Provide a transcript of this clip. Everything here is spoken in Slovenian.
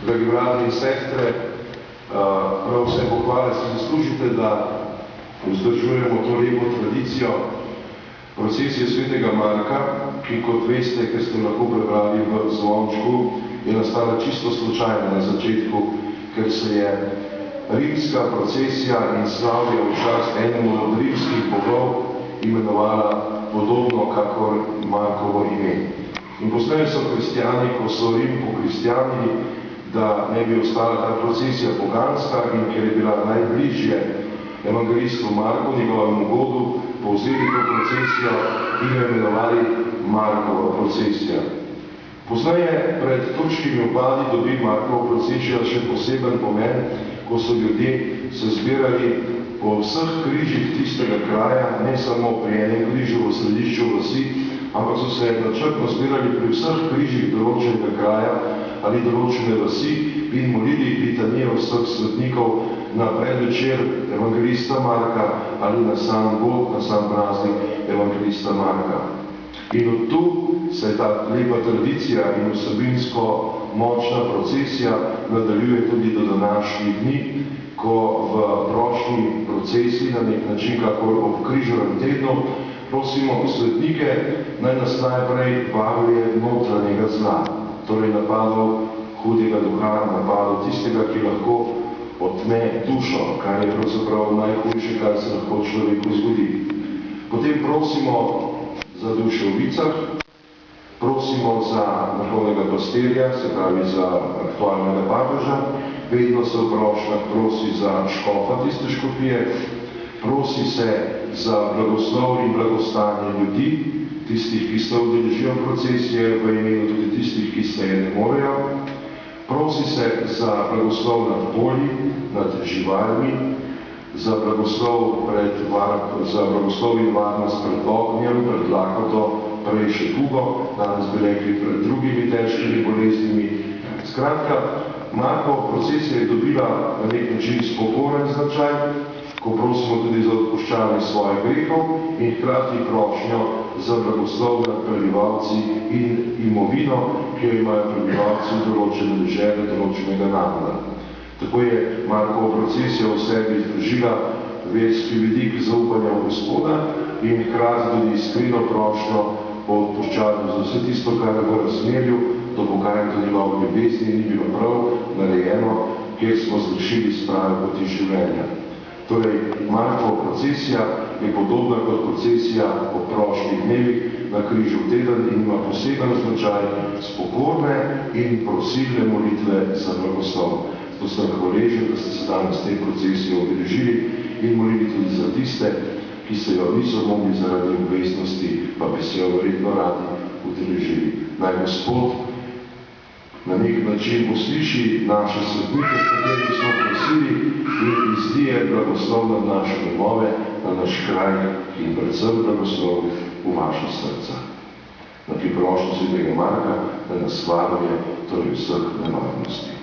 Dragi brati in sestre, prav vse pohvale si zaslužite, da vzdržujemo to lepo tradicijo procesije svetega Marka, ki, kot veste, ker ste lahko prebrali v zvončku, je nastala čisto slučajno na začetku, ker se je rimska procesija in slavje v čast enemu od rimskih bogov imenovala podobno, kakor Markovo ime. In poslednji so kristjani, ko so Rim pokristjanili, da ne bi ostala ta procesija poganska in ker je bila najbližje evangelistu Marku, njegovemu godu, povzeli to procesijo in jo imenovali Markova procesija. Poznaje pred turškimi upadi dobi Markova procesija še poseben pomen, ko so ljudje se zbirali po vseh križih tistega kraja, ne samo pri enem križu v središču vasi, ampak so se načrtno zbirali pri vseh križih določenega kraja ali določene vasi in molili litanije vseh svetnikov na predvečer evangelista Marka ali na sam god, na sam praznik evangelista Marka. In od tu se ta lepa tradicija in vsebinsko močna procesija nadaljuje tudi do današnjih dni, ko v prošnji procesiji na nek način, kakor ob križovem tednu, prosimo svetnike, naj nas najprej varuje notranjega zla, torej napadov hudega duha, napadov tistega, ki lahko otme dušo, kar je pravzaprav najhujše, kar se lahko človeku zgodi. Potem prosimo za duše v vicah, prosimo za vrhovnega pastirja, se pravi za aktualnega papeža, vedno se v prošnjah prosi za škofa tiste škofije, prosi se za blagoslov in blagostanje ljudi, tistih, ki se udeležijo procesije, v imenu tudi tistih, ki se je ne morejo, prosi se za blagoslov nad polji, nad živalmi, za blagoslov in varnost pred ognjem, pred lakoto, prej še kugo, danes bi rekli pred drugimi težkimi boleznimi. Skratka, Markova procesija je dobila na nek način spokoren značaj, ko prosimo tudi za odpuščanje svojih grehov in hkrati prošnjo za blagoslov nad prebivalci in imovino, ki jo imajo prebivalci določene dežele, določenega naroda. Tako je Markova procesija v sebi združila verski vidik zaupanja v Gospoda in hkrati tudi iskreno prošnjo po odpuščanju za vse tisto, kar v razmerju do pokajanja njegove ljubezni ni bilo prav narejeno, kjer smo zgrešili s prave poti življenja. Torej, Markova procesija je podobna kot procesija po prošnjih dnevih na križu teden in ima poseben značaj spokorne in prosilne molitve za blagoslov. To sem hvaležen, da ste se danes te procesije udeležili in molili tudi za tiste, ki se jo niso mogli zaradi obveznosti, pa bi se jo verjetno radi udeležili. Naj Gospod na nek način usliši naše svetnike, s katerimi smo prosili in izlije blagoslov na naše domove, na naš kraj in predvsem blagoslov v vaša srca. Na priprošnjo svetega Marka, da nas varuje torej vseh nevarnosti.